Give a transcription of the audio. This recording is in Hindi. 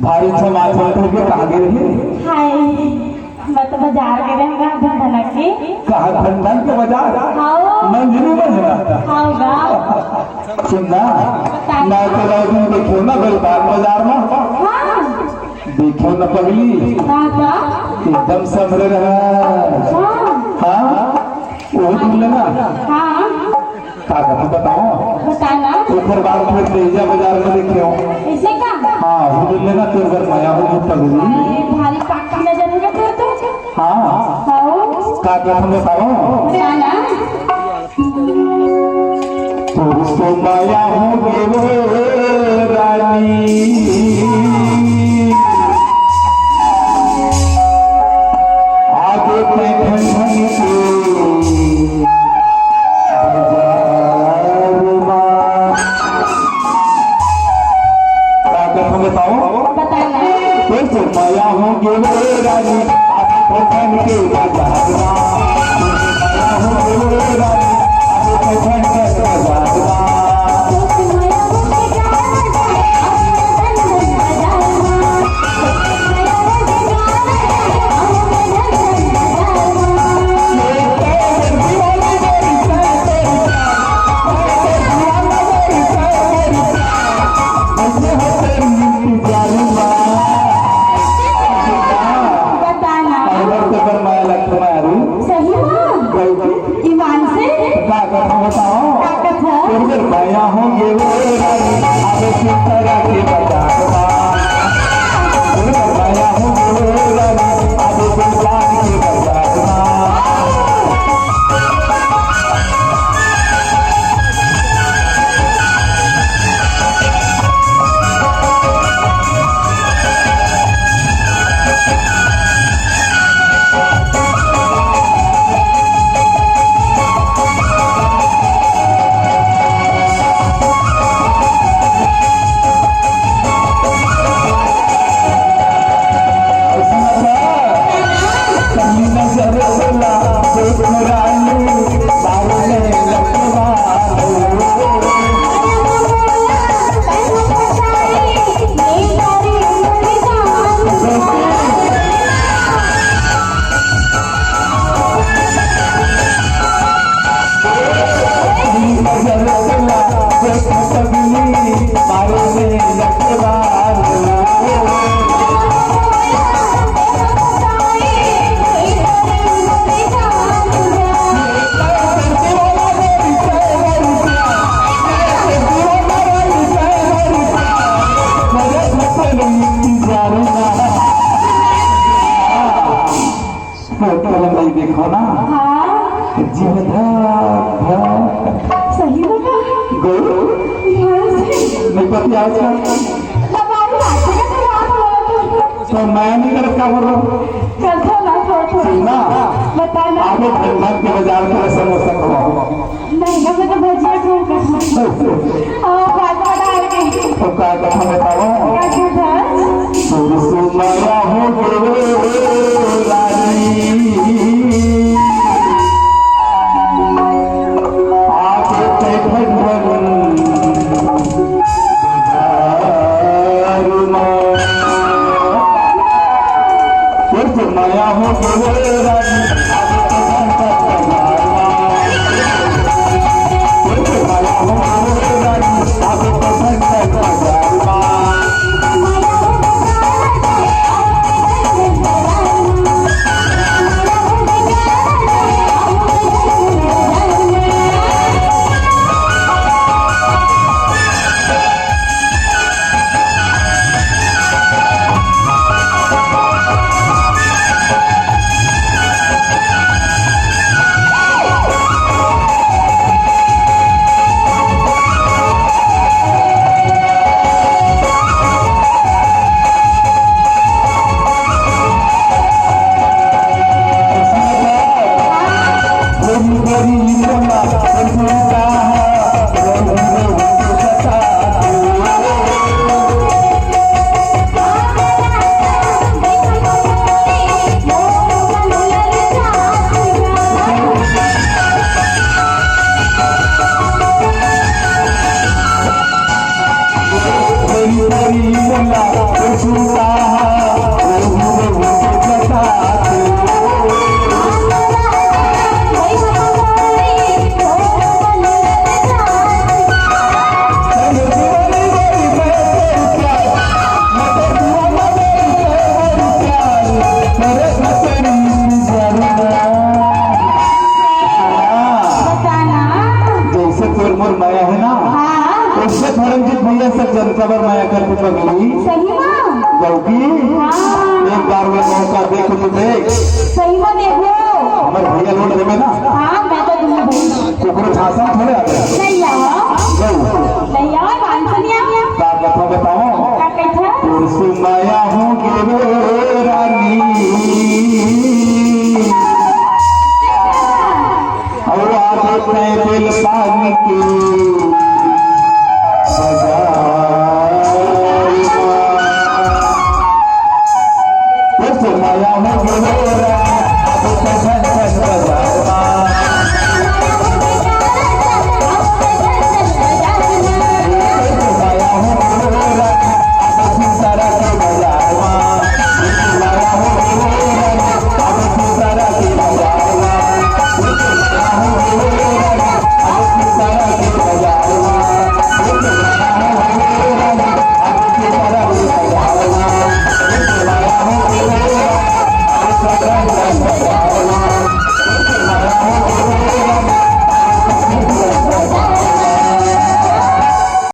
भारी छो माथो तो के कहां गए रे? हाय मैं तो बाजार गए रे हम धंधा के। कहां धंधा के बाजार? हां मंजरी बजना। हां गा सुनना ना तो लोग देखो ना बाजार में। हां देखो ना पगली का एकदम समरे रहा। हां वो तुम लेना। हां का बताओ बताना। ऊपर बार फिर तेजा बाजार में देखे हो ऐसे का? हाँ वो दिल लेना तेरे घर माया हो पगली भारी पाकी नजर है तेरे तो। हाँ हां का तुम बताओ बताना। तो माया हो वो रानी आगे ठन माया होंगे वो रानी ठन के बाजारवा माया होंगे वो रानी ठन के बाजारवा माया होंगे वो रानी आगे सितारा के बाजारवा माया होंगे वो रानी आगे सितारा के बाजारवा देखो ना सही लगा नहीं पति आज तो मैं नहीं कर क्या बोल रहा हूँ ना बताना। आगे धनबाद के बाजार में समोसा खवाओ नहीं मैं तो भजिया तो क्या कथा बताओ माया हो रानी माया हो रानी गई बोला सूता माया है ना हाँ उससे धर्मजीत भैया सब जनता माया करके पगली सही में गौकी हाँ एक बार में मौका देख तो देख सही में देखो हमारे भैया लौट देवे ना हाँ मैं तो दूंगा भाई कुकुर छासा थोड़े आ गए नहीं आओ गौ नहीं आओ मान सुनिए का कथा बताओ